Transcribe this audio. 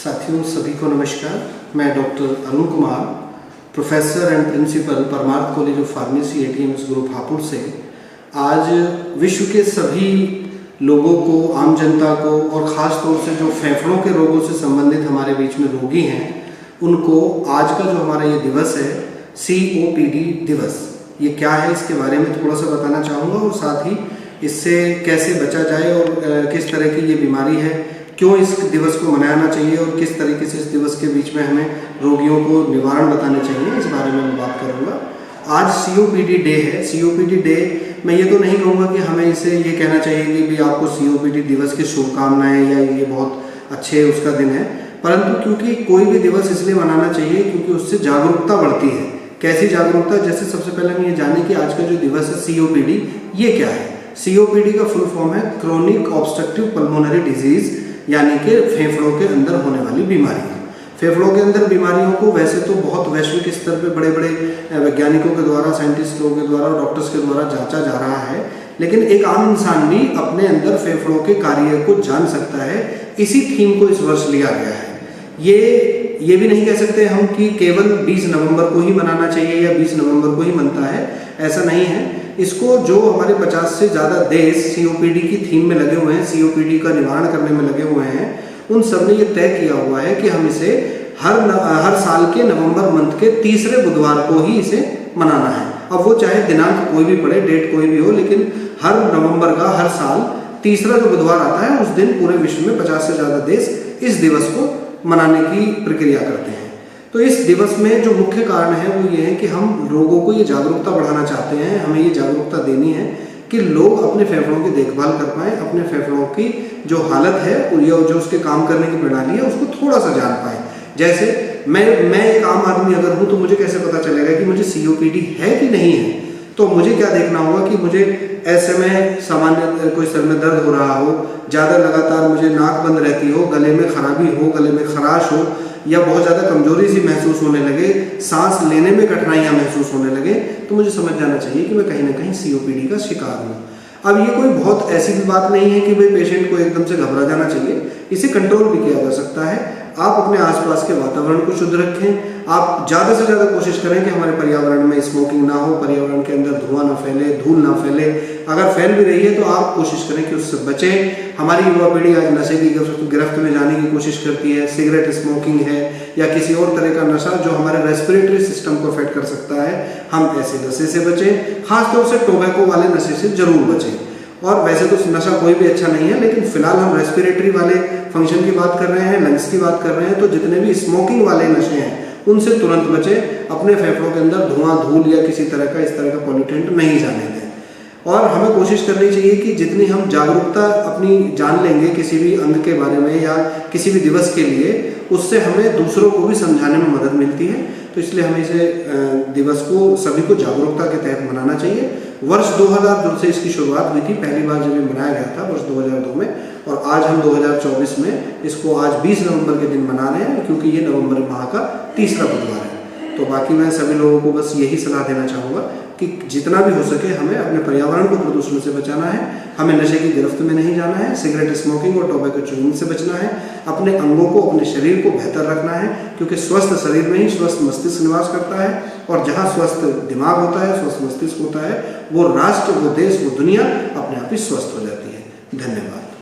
साथियों सभी को नमस्कार। मैं doctor Arun Kumar, professor and principal Parmarth college of pharmacy ATMS group Hapur से आज विश्व के सभी लोगों को, आम जनता को और ख़ास तौर से जो फेफड़ों के रोगों से संबंधित हमारे बीच में रोगी हैं, उनको आज का जो हमारा ये दिवस है COPD दिवस, ये क्या है इसके बारे में थोड़ा सा बताना चाहूँगा और साथ ही इससे कैसे बचा जाए और किस तरह की ये बीमारी है, क्यों इस दिवस को मनाना चाहिए और किस तरीके से इस दिवस के बीच में हमें रोगियों को निवारण बताने चाहिए, इस बारे में मैं बात करूँगा। आज COPD डे है। COPD डे मैं ये तो नहीं कहूँगा कि हमें इसे ये कहना चाहिए कि भी आपको COPD दिवस की शुभकामनाएं या ये बहुत अच्छे उसका दिन है, परंतु क्योंकि कोई भी दिवस इसलिए मनाना चाहिए क्योंकि उससे जागरूकता बढ़ती है। कैसी जागरूकता? जैसे सबसे पहले हम ये जाने कि आज का जो दिवस है COPD, ये क्या है। COPD का फुल फॉर्म है क्रोनिक ऑब्स्ट्रक्टिव पल्मोनरी डिजीज, यानी कि फेफड़ों के अंदर होने वाली बीमारियां। फेफड़ों के अंदर बीमारियों को वैसे तो बहुत वैश्विक स्तर पे बड़े बड़े वैज्ञानिकों के द्वारा, साइंटिस्टों के द्वारा, डॉक्टर्स के द्वारा जांचा जा रहा है, लेकिन एक आम इंसान भी अपने अंदर फेफड़ों के कार्य को जान सकता है। इसी थीम को इस वर्ष लिया गया है। ये भी नहीं कह सकते हम कि केवल 20 नवंबर को ही मनाना चाहिए या 20 नवंबर को ही मनता है, ऐसा नहीं है। इसको जो हमारे 50 से ज़्यादा देश COPD की थीम में लगे हुए हैं, COPD का निवारण करने में लगे हुए हैं, उन सब ने ये तय किया हुआ है कि हम इसे हर साल के नवंबर मंथ के तीसरे बुधवार को ही इसे मनाना है। अब वो चाहे दिनांक कोई भी पड़े, डेट कोई भी हो, लेकिन हर नवंबर का हर साल तीसरा जो बुधवार आता है उस दिन पूरे विश्व में 50 से ज़्यादा देश इस दिवस को मनाने की प्रक्रिया करते हैं। तो इस दिवस में जो मुख्य कारण है वो ये है कि हम लोगों को ये जागरूकता बढ़ाना चाहते हैं, हमें ये जागरूकता देनी है कि लोग अपने फेफड़ों की देखभाल कर पाएँ, अपने फेफड़ों की जो हालत है या जो उसके काम करने की प्रणाली है उसको थोड़ा सा जान पाएँ। जैसे मैं एक आम आदमी अगर हूँ तो मुझे कैसे पता चलेगा कि मुझे COPD है कि नहीं है? तो मुझे क्या देखना होगा कि मुझे ऐसे में सामान्य कोई सर में दर्द हो रहा हो, ज़्यादा लगातार मुझे नाक बंद रहती हो, गले में खराबी हो, गले में खराश हो, या बहुत ज़्यादा कमजोरी सी महसूस होने लगे, सांस लेने में कठिनाइयाँ महसूस होने लगे, तो मुझे समझ जाना चाहिए कि मैं कहीं ना कहीं COPD का शिकार हूँ। अब ये कोई बहुत ऐसी भी बात नहीं है कि भाई पेशेंट को एकदम से घबरा जाना चाहिए, इसे कंट्रोल भी किया जा सकता है। आप अपने आसपास के वातावरण को शुद्ध रखें। आप ज़्यादा से ज़्यादा कोशिश करें कि हमारे पर्यावरण में स्मोकिंग ना हो, पर्यावरण के अंदर धुआं ना फैले, धूल ना फैले। अगर फैल भी रही है तो आप कोशिश करें कि उससे बचें। हमारी युवा पीढ़ी आज नशे की गिरफ्त में जाने की कोशिश करती है। सिगरेट स्मोकिंग है या किसी और तरह का नशा जो हमारे रेस्पिरेटरी सिस्टम को अफेक्ट कर सकता है, हम ऐसे नशे से बचें। खासतौर से टोबैको वाले नशे से जरूर बचें। और वैसे तो नशा कोई भी अच्छा नहीं है, लेकिन फिलहाल हम रेस्पिरेटरी वाले फंक्शन की बात कर रहे हैं, लंग्स की बात कर रहे हैं, तो जितने भी स्मोकिंग वाले नशे हैं उनसे तुरंत बचें। अपने फेफड़ों के अंदर धुआं, धूल या किसी तरह का इस तरह का पॉल्यूटेंट नहीं जाने दें। और हमें कोशिश करनी चाहिए कि जितनी हम जागरूकता अपनी जान लेंगे किसी भी अंग के बारे में या किसी भी दिवस के लिए, उससे हमें दूसरों को भी समझाने में मदद मिलती है। तो इसलिए हमें इसे दिवस को सभी को जागरूकता के तहत मनाना चाहिए। वर्ष 2002 से इसकी शुरुआत हुई थी, पहली बार जब ये मनाया गया था वर्ष 2002 में, और आज हम 2024 में इसको आज 20 नवंबर के दिन मना रहे हैं क्योंकि ये नवंबर माह का तीसरा बुधवार है। तो बाकी मैं सभी लोगों को बस यही सलाह देना चाहूँगा कि जितना भी हो सके हमें अपने पर्यावरण को प्रदूषण से बचाना है, हमें नशे की गिरफ्त में नहीं जाना है, सिगरेट स्मोकिंग और टोबैको च्यूइंग से बचना है, अपने अंगों को, अपने शरीर को बेहतर रखना है, क्योंकि स्वस्थ शरीर में ही स्वस्थ मस्तिष्क निवास करता है। और जहाँ स्वस्थ दिमाग होता है, स्वस्थ मस्तिष्क होता है, वो राष्ट्र, वो देश, वो दुनिया अपने आप ही स्वस्थ हो जाती है। धन्यवाद।